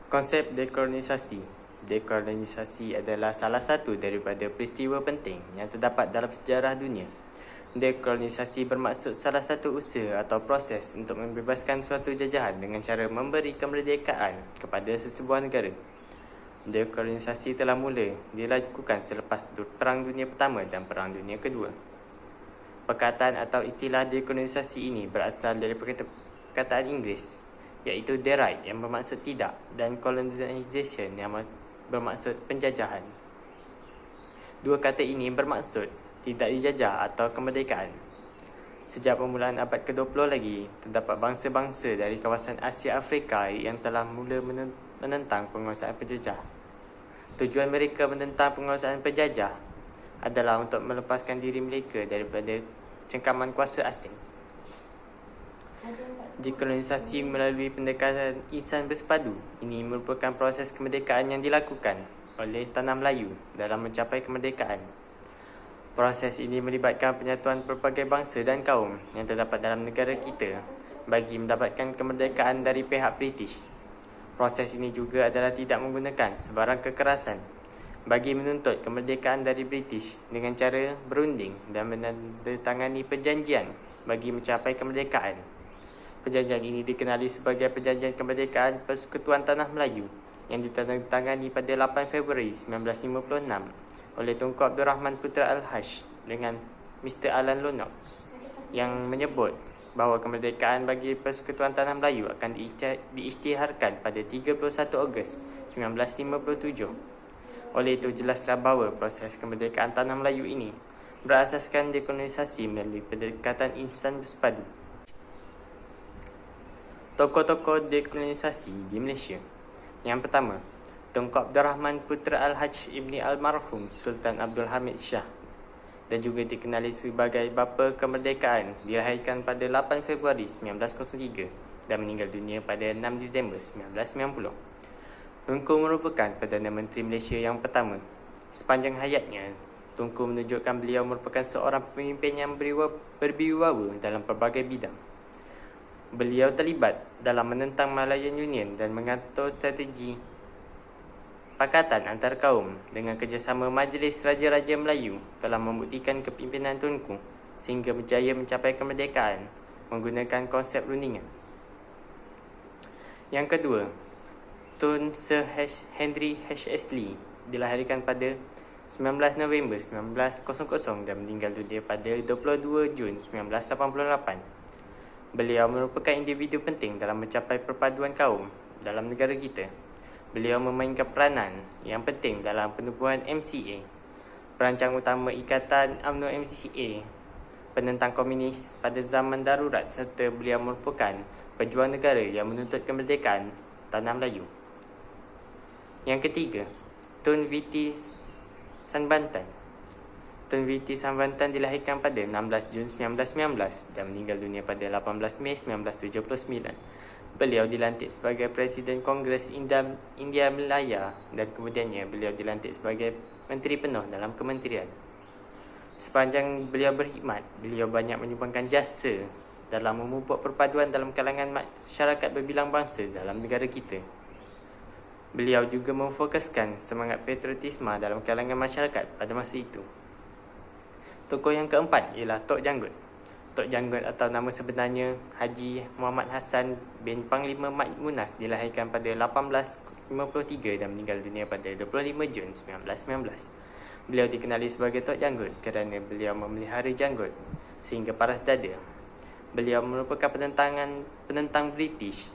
Konsep dekolonisasi. Dekolonisasi adalah salah satu daripada peristiwa penting yang terdapat dalam sejarah dunia. Dekolonisasi bermaksud salah satu usaha atau proses untuk membebaskan suatu jajahan dengan cara memberi kemerdekaan kepada sesebuah negara. Dekolonisasi telah mula dilakukan selepas Perang Dunia Pertama dan Perang Dunia Kedua. Perkataan atau istilah dekolonisasi ini berasal dari perkataan Inggeris, iaitu deride yang bermaksud tidak dan colonization yang bermaksud penjajahan. Dua kata ini bermaksud tidak dijajah atau kemerdekaan. Sejak permulaan abad ke-20 lagi, terdapat bangsa-bangsa dari kawasan Asia Afrika yang telah mula menentang penguasaan penjajah. Tujuan mereka menentang penguasaan penjajah adalah untuk melepaskan diri mereka daripada cengkaman kuasa asing. Dekolonisasi melalui pendekatan insan bersepadu ini merupakan proses kemerdekaan yang dilakukan oleh tanah Melayu dalam mencapai kemerdekaan. Proses ini melibatkan penyatuan pelbagai bangsa dan kaum yang terdapat dalam negara kita bagi mendapatkan kemerdekaan dari pihak British. Proses ini juga adalah tidak menggunakan sebarang kekerasan bagi menuntut kemerdekaan dari British dengan cara berunding dan menandatangani perjanjian bagi mencapai kemerdekaan. Perjanjian ini dikenali sebagai Perjanjian Kemerdekaan Persekutuan Tanah Melayu yang ditandatangani pada 8 Februari 1956 oleh Tunku Abdul Rahman Putra Al-Haj dengan Mr. Alan Lonox yang menyebut bahawa kemerdekaan bagi Persekutuan Tanah Melayu akan diisytiharkan pada 31 Ogos 1957. Oleh itu, jelaslah bahawa proses kemerdekaan Tanah Melayu ini berasaskan dekolonisasi melalui pendekatan insan bersepadu. Tokoh-tokoh dekolonisasi di Malaysia. Yang pertama, Tunku Abdul Rahman Putra Al-Haj Ibni Almarhum Sultan Abdul Hamid Shah dan juga dikenali sebagai Bapa Kemerdekaan, dilahirkan pada 8 Februari 1903 dan meninggal dunia pada 6 Disember 1990. Tunku merupakan Perdana Menteri Malaysia yang pertama. Sepanjang hayatnya, Tunku menunjukkan beliau merupakan seorang pemimpin yang berwibawa dalam pelbagai bidang. Beliau terlibat dalam menentang Malayan Union dan mengatur strategi pakatan antar kaum dengan kerjasama Majlis Raja-Raja Melayu telah membuktikan kepimpinan Tunku sehingga berjaya mencapai kemerdekaan menggunakan konsep rundingan. Yang kedua, Tun Sir Henry H. Ashley dilahirkan pada 19 November 1900 dan meninggal dunia pada 22 Jun 1988. Beliau merupakan individu penting dalam mencapai perpaduan kaum dalam negara kita. Beliau memainkan peranan yang penting dalam penubuhan MCA, perancang utama Ikatan UMNO MCA, penentang komunis pada zaman darurat, serta beliau merupakan pejuang negara yang menuntut kemerdekaan Tanah Melayu. Yang ketiga, Tun Viti Sanbantan. Tun Viti Sanbantan dilahirkan pada 16 Jun 1919 dan meninggal dunia pada 18 Mei 1979. Beliau dilantik sebagai Presiden Kongres India Melaya dan kemudiannya beliau dilantik sebagai Menteri Penuh dalam Kementerian. Sepanjang beliau berkhidmat, beliau banyak menyumbangkan jasa dalam memupuk perpaduan dalam kalangan masyarakat berbilang bangsa dalam negara kita. Beliau juga memfokuskan semangat patriotisme dalam kalangan masyarakat pada masa itu. Tokoh yang keempat ialah Tok Janggut. Tok Janggut atau nama sebenarnya Haji Muhammad Hassan bin Panglima Mat Munas dilahirkan pada 1853 dan meninggal dunia pada 25 Jun 1919. Beliau dikenali sebagai Tok Janggut kerana beliau memelihara janggut sehingga paras dada. Beliau merupakan penentang British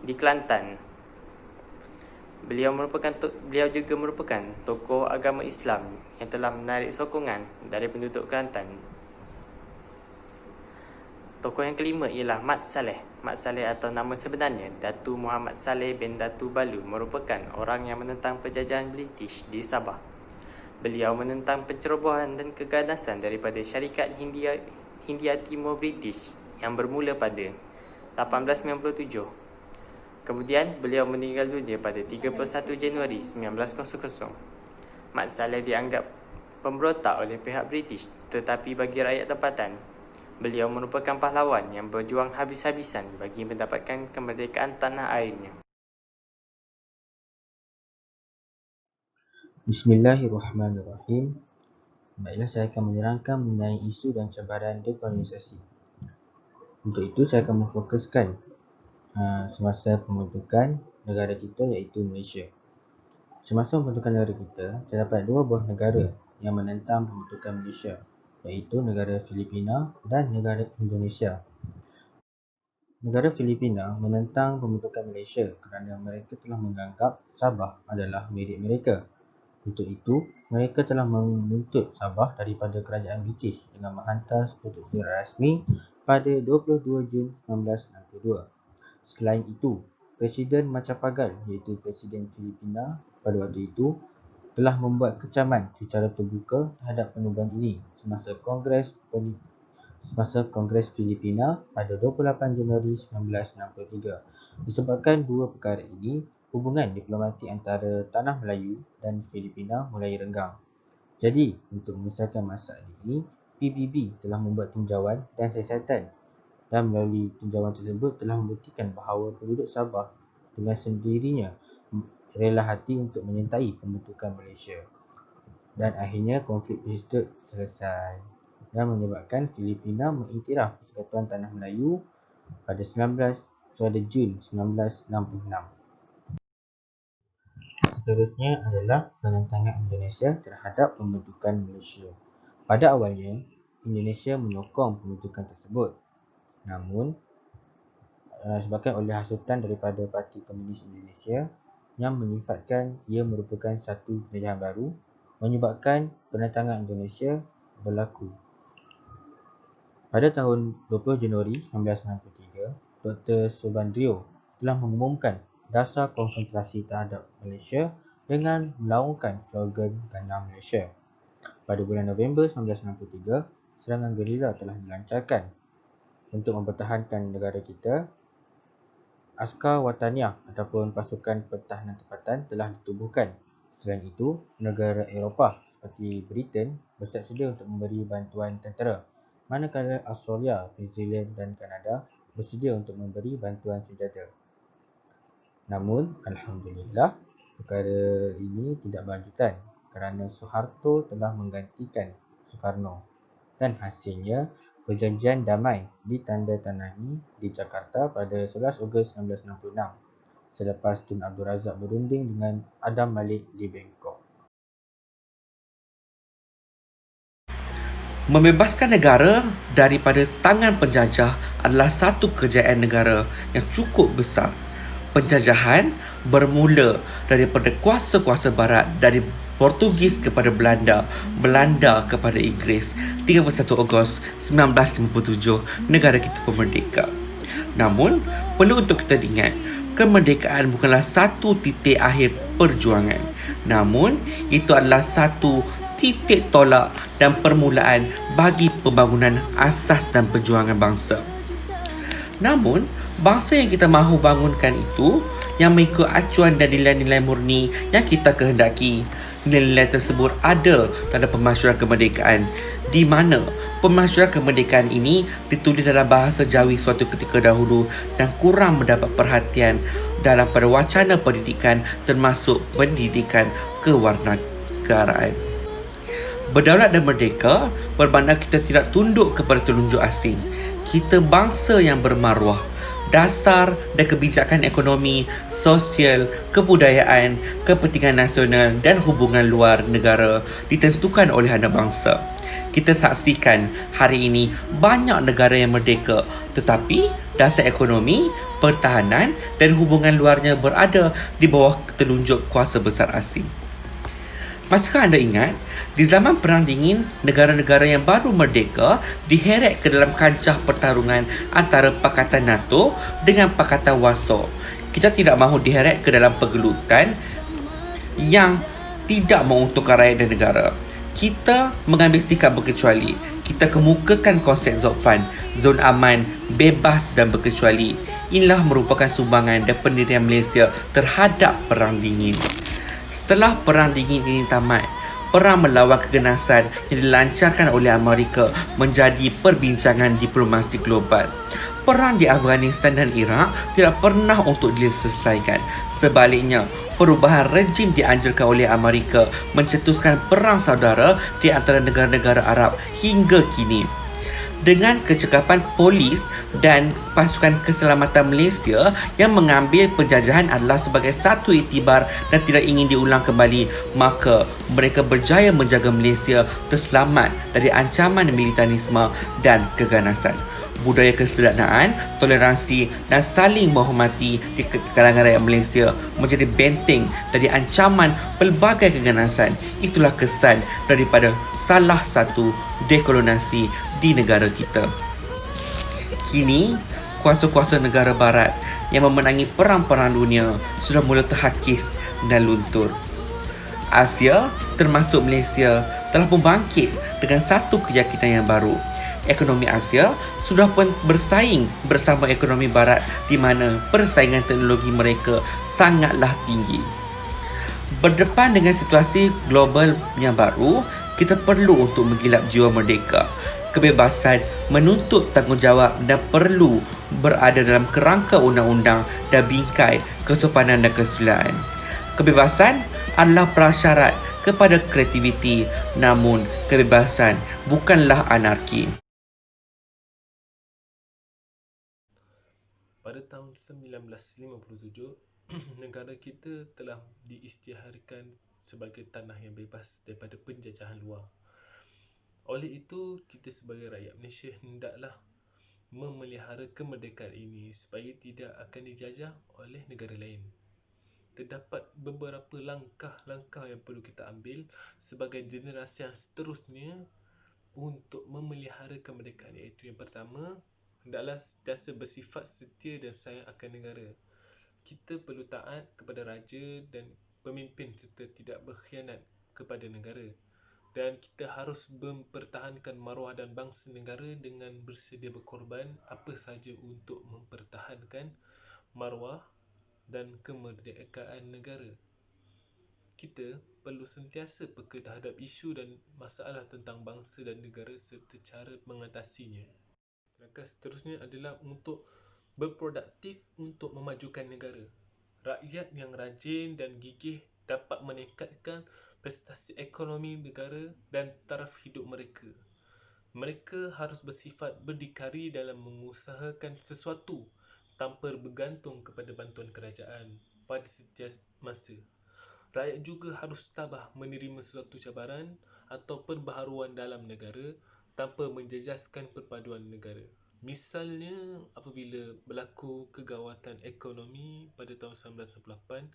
di Kelantan. Beliau juga merupakan tokoh agama Islam yang telah menarik sokongan dari penduduk Kelantan. Tokoh yang kelima ialah Mat Saleh. Mat Saleh atau nama sebenarnya Datu Muhammad Saleh bin Datu Balu merupakan orang yang menentang penjajahan British di Sabah. Beliau menentang pencerobohan dan keganasan daripada syarikat Hindia Timur British yang bermula pada 1897. Kemudian, beliau meninggal dunia pada 31 Januari 1900. Mat Saleh dianggap pemberontak oleh pihak British, tetapi bagi rakyat tempatan, beliau merupakan pahlawan yang berjuang habis-habisan bagi mendapatkan kemerdekaan tanah airnya. Bismillahirrahmanirrahim. Baiklah, saya akan menerangkan mengenai isu dan cabaran dekolonisasi. Untuk itu, saya akan memfokuskan semasa pembentukan negara kita, iaitu Malaysia. Semasa pembentukan negara kita, terdapat dua buah negara yang menentang pembentukan Malaysia, iaitu negara Filipina dan negara Indonesia. Negara Filipina menentang pembentukan Malaysia kerana mereka telah menganggap Sabah adalah milik mereka. Untuk itu, mereka telah menuntut Sabah daripada kerajaan British dengan menghantar sepucuk surat rasmi pada 22 Jun 1962. Selain itu, Presiden Macapagal, iaitu Presiden Filipina pada waktu itu, telah membuat kecaman secara terbuka terhadap penubuhan ini semasa Kongres Filipina pada 28 Januari 1963. Disebabkan dua perkara ini, hubungan diplomatik antara Tanah Melayu dan Filipina mulai renggang. Jadi, untuk menyelesaikan masalah ini, PBB telah membuat tinjauan dan siasatan, dan melalui tinjauan tersebut telah membuktikan bahawa penduduk Sabah dengan sendirinya rela hati untuk menyertai pembentukan Malaysia. Dan akhirnya konflik tersebut selesai dan menyebabkan Filipina mengiktiraf Persekutuan Tanah Melayu pada Jun 1966. Seterusnya adalah penentangan Indonesia terhadap pembentukan Malaysia. Pada awalnya, Indonesia menyokong pembentukan tersebut. Namun, disebabkan oleh hasutan daripada Parti Komunis Indonesia yang menyifatkan ia merupakan satu penjajahan baru, menyebabkan penentangan Indonesia berlaku. Pada tahun 20 Januari 1993, Dr. Subandrio telah mengumumkan dasar konfrontasi terhadap Malaysia dengan melaungkan slogan Gana Malaysia. Pada bulan November 1993, serangan gerila telah dilancarkan untuk mempertahankan negara kita. Askar Wataniah ataupun pasukan pertahanan tempatan telah ditubuhkan. Selain itu, negara Eropah seperti Britain bersiap sedia untuk memberi bantuan tentera, manakala Australia, New Zealand dan Kanada bersedia untuk memberi bantuan senjata. Namun, Alhamdulillah, perkara ini tidak berlanjutan kerana Suharto telah menggantikan Soekarno, dan hasilnya perjanjian damai ditandatangani di Jakarta pada 11 Ogos 1966 selepas Tun Abdul Razak berunding dengan Adam Malik di Bangkok. Membebaskan negara daripada tangan penjajah adalah satu kejayaan negara yang cukup besar. Penjajahan bermula daripada kuasa-kuasa barat, dari Portugis kepada Belanda, Belanda kepada Inggeris. 31 Ogos 1957, negara kita pun merdeka. Namun, perlu untuk kita ingat, kemerdekaan bukanlah satu titik akhir perjuangan. Namun, itu adalah satu titik tolak dan permulaan bagi pembangunan asas dan perjuangan bangsa. Namun, bangsa yang kita mahu bangunkan itu yang mengikut acuan dan nilai-nilai murni yang kita kehendaki. Nilai-nilai tersebut ada dalam Pemasyuran Kemerdekaan, di mana Pemasyuran Kemerdekaan ini ditulis dalam bahasa Jawi suatu ketika dahulu dan kurang mendapat perhatian dalam pada wacana pendidikan, termasuk pendidikan kewarganegaraan. Berdaulat dan merdeka bermakna kita tidak tunduk kepada telunjuk asing. Kita bangsa yang bermaruah. Dasar dan kebijakan ekonomi, sosial, kebudayaan, kepentingan nasional dan hubungan luar negara ditentukan oleh anak bangsa. Kita saksikan hari ini banyak negara yang merdeka, tetapi dasar ekonomi, pertahanan dan hubungan luarnya berada di bawah telunjuk kuasa besar asing. Masihkah anda ingat, di zaman Perang Dingin, negara-negara yang baru merdeka diheret ke dalam kancah pertarungan antara Pakatan NATO dengan Pakatan Warsaw. Kita tidak mahu diheret ke dalam pergelutan yang tidak menguntungkan rakyat dan negara. Kita mengambil sikap berkecuali. Kita kemukakan konsep Zofan, zon aman, bebas dan berkecuali. Inilah merupakan sumbangan dan pendirian Malaysia terhadap Perang Dingin. Setelah Perang Dingin ini tamat, perang melawan keganasan yang dilancarkan oleh Amerika menjadi perbincangan diplomasi global. Perang di Afghanistan dan Iraq tidak pernah untuk diselesaikan. Sebaliknya, perubahan rejim dianjurkan oleh Amerika mencetuskan perang saudara di antara negara-negara Arab hingga kini. Dengan kecekapan polis dan pasukan keselamatan Malaysia yang mengambil penjajahan adalah sebagai satu iktibar dan tidak ingin diulang kembali, maka mereka berjaya menjaga Malaysia terselamat dari ancaman militarisme dan keganasan. Budaya kesederhanaan, toleransi dan saling menghormati di kalangan rakyat Malaysia menjadi benteng dari ancaman pelbagai keganasan. Itulah kesan daripada salah satu dekolonisasi di negara kita. Kini, kuasa-kuasa negara barat yang memenangi perang-perang dunia sudah mula terhakis dan luntur. Asia, termasuk Malaysia, telah membangkit dengan satu keyakinan yang baru. Ekonomi Asia sudah pun bersaing bersama ekonomi barat di mana persaingan teknologi mereka sangatlah tinggi. Berdepan dengan situasi global yang baru, kita perlu untuk menggilap jiwa merdeka. Kebebasan menuntut tanggungjawab dan perlu berada dalam kerangka undang-undang dan bingkai kesopanan dan kesusilaan. Kebebasan adalah prasyarat kepada kreativiti, namun kebebasan bukanlah anarki. Pada tahun 1957, negara kita telah diisytiharkan sebagai tanah yang bebas daripada penjajahan luar. Oleh itu, kita sebagai rakyat Malaysia hendaklah memelihara kemerdekaan ini supaya tidak akan dijajah oleh negara lain. Terdapat beberapa langkah-langkah yang perlu kita ambil sebagai generasi yang seterusnya untuk memelihara kemerdekaan, iaitu yang pertama, hendaklah sentiasa bersifat setia dan sayang akan negara. Kita perlu taat kepada raja dan pemimpin serta tidak berkhianat kepada negara. Dan kita harus mempertahankan maruah dan bangsa negara dengan bersedia berkorban apa sahaja untuk mempertahankan maruah dan kemerdekaan negara. Kita perlu sentiasa peka terhadap isu dan masalah tentang bangsa dan negara serta cara mengatasinya. Langkah seterusnya adalah untuk berproduktif untuk memajukan negara. Rakyat yang rajin dan gigih dapat meningkatkan prestasi ekonomi negara dan taraf hidup mereka. Mereka harus bersifat berdikari dalam mengusahakan sesuatu tanpa bergantung kepada bantuan kerajaan pada setiap masa. Rakyat juga harus tabah menerima suatu cabaran atau perbaharuan dalam negara tanpa menjejaskan perpaduan negara. Misalnya, apabila berlaku kegawatan ekonomi pada tahun 1998,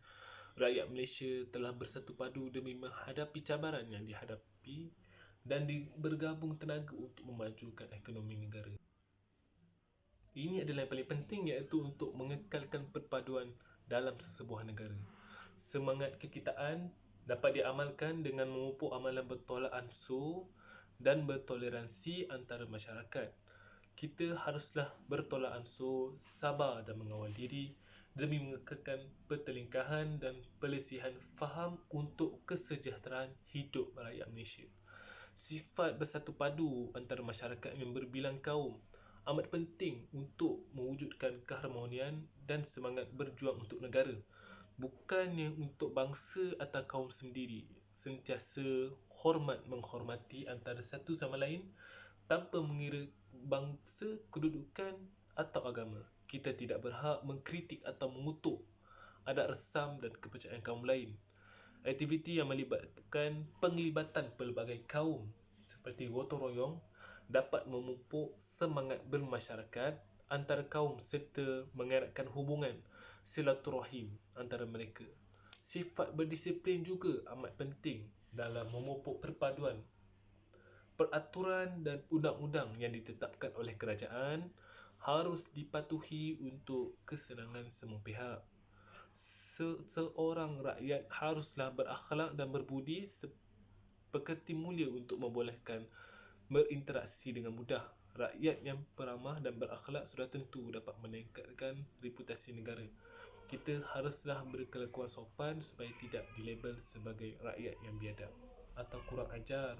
rakyat Malaysia telah bersatu padu demi menghadapi cabaran yang dihadapi dan bergabung tenaga untuk memajukan ekonomi negara. Ini adalah yang paling penting, iaitu untuk mengekalkan perpaduan dalam sesebuah negara. Semangat kekitaan dapat diamalkan dengan memupuk amalan bertolak ansur dan bertoleransi antara masyarakat. Kita haruslah bertolak ansur, sabar dan mengawal diri demi mengekalkan pertelingkahan dan pelesihan faham untuk kesejahteraan hidup rakyat Malaysia. Sifat bersatu padu antara masyarakat yang berbilang kaum amat penting untuk mewujudkan keharmonian dan semangat berjuang untuk negara, bukannya untuk bangsa atau kaum sendiri. Sentiasa menghormati antara satu sama lain tanpa mengira bangsa, kedudukan atau agama. Kita tidak berhak mengkritik atau mengutuk adat resam dan kepercayaan kaum lain. Aktiviti yang melibatkan penglibatan pelbagai kaum seperti gotong royong dapat memupuk semangat bermasyarakat antara kaum serta mengeratkan hubungan silaturahim antara mereka. Sifat berdisiplin juga amat penting dalam memupuk perpaduan. Peraturan dan undang-undang yang ditetapkan oleh kerajaan harus dipatuhi untuk kesenangan semua pihak. Seorang rakyat haruslah berakhlak dan berbudi seperti mulia untuk membolehkan berinteraksi dengan mudah. Rakyat yang peramah dan berakhlak sudah tentu dapat meningkatkan reputasi negara. Kita haruslah berkelakuan sopan supaya tidak dilabel sebagai rakyat yang biadab. atau kurang ajar